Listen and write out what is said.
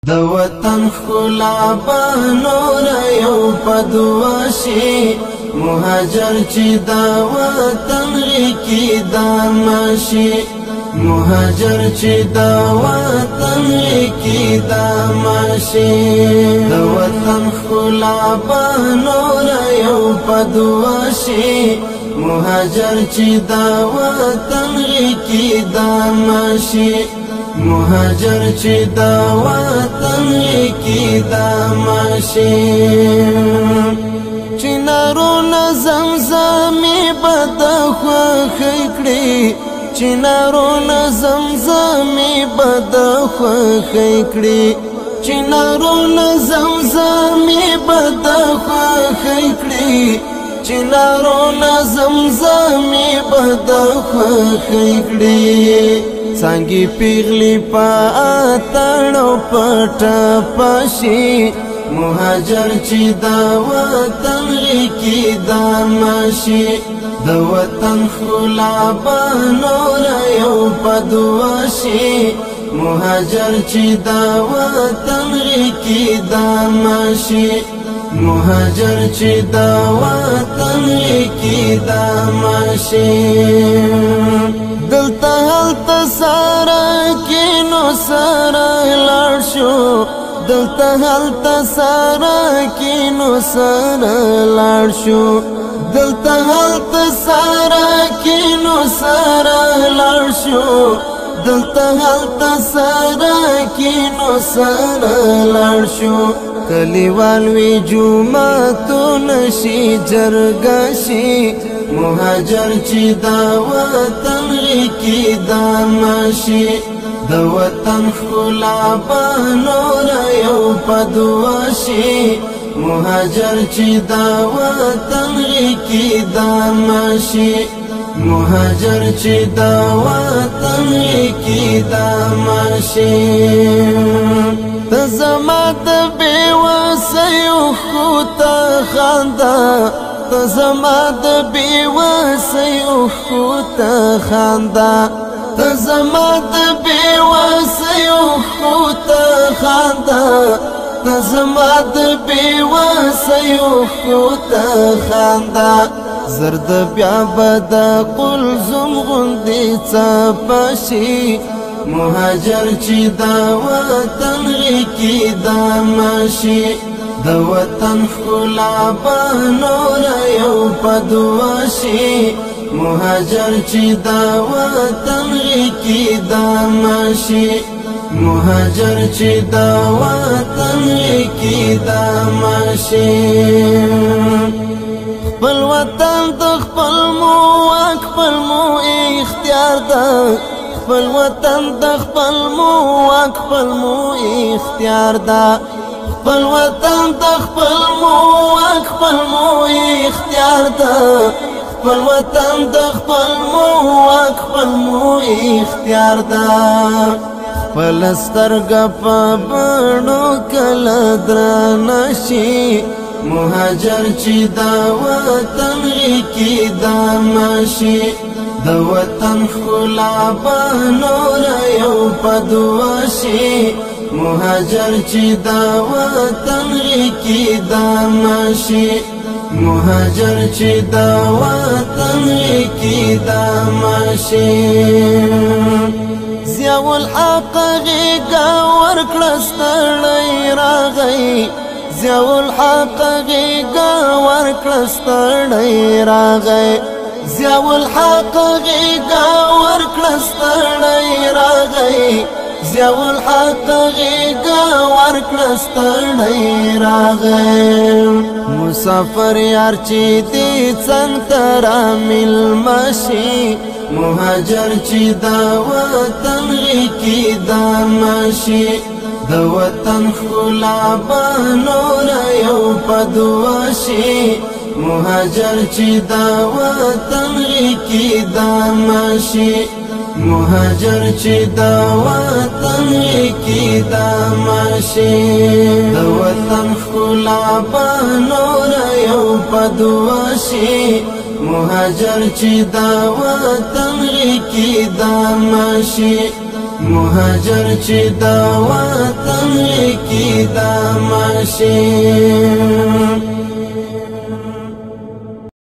د وطن خلا بنور یو پدوشي مهاجر چې دا وطن کی دامشي مهاجر چې دا وطن کی دامشي د وطن خلا بنور یو پدوشي مهاجر چې دا وطن کی دامشي مهاجر چې دا وطن کی دامشي چنارو زمزمي بد خوخی کړي چنارو زمزمي بد خوخی کړي چنارو زمزمي بد خوخی کړي چنارو زمزمي بد خوخی کړي څنګه پیغلی پاتړو پټ پشي مهاجر چې دا وطن کی دامشي د وطن خلا بنور یو پدوشي مهاجر چې دا وطن کی دامشي مهاجر چې دا وطن کی دامشي دلته هلته سره کینو سره لاړ شو دلته هلته سره کینو سره لاړ شو دلته هلته سره کینو سره لاړ شو دلته هلته سره کینو سره لاړ شو کلیوال وی جمعتو نشي جرګشي مهاجر چې دا وطن کی دامشي د وطن خلا بنور یو پدوشي مهاجر چې دا وطن کی دامشي مهاجر چې دا وطن کی دامشي ته زما د بیوسیو خوته خندا ته زما د بیوسیو خوته خندا ته زما د بیوسیو خوته خندا ته زما د بیوسیو خوته خندا زرد بیا بد قلزم غندې څپشي مهاجر چې دا وطن کی دامشي د وطن خلا بنور یو پدوشي مهاجر چې دا وطن کی دامشي مهاجر چې دا وطن کی دامشي خپل وطن د خپل مو خپل مو اختیار ده خپل وطن د خپل مو خپل مو اختیار ده خپل وطن د خپل مو خپل مو اختیار ده خپل وطن د خپل مو خپل مو اختیار ده خپل سترګه په بڼو کله درنه شي مهاجر چې دا وطن کی دامشي د وطن خلا بنور یو پدوشي مهاجر چې دا وطن کی دامشي مهاجر چې دا وطن کی دامشي ضیاء الحق غیږه ورکړه ستړی راغی ضیاء الحق غیږه ورکړه ستړی راغی ضیاء الحق غیږه ورکړه ستړی راغی ضیاء الحق غیږه ورکړه ستړی راغی مسافر یار چې دې څنګ ترا ملمشي مهاجر چې دا وطن کی دامشي د وطن خلا بنور یو پدوشي مهاجر چې دا وطن کی دامشي مهاجر چې دا وطن کی دامشي د وطن خلا بنور یو پدوشي مهاجر چې دا وطن کی دامشي مهاجر چې دا وطن دا ماشین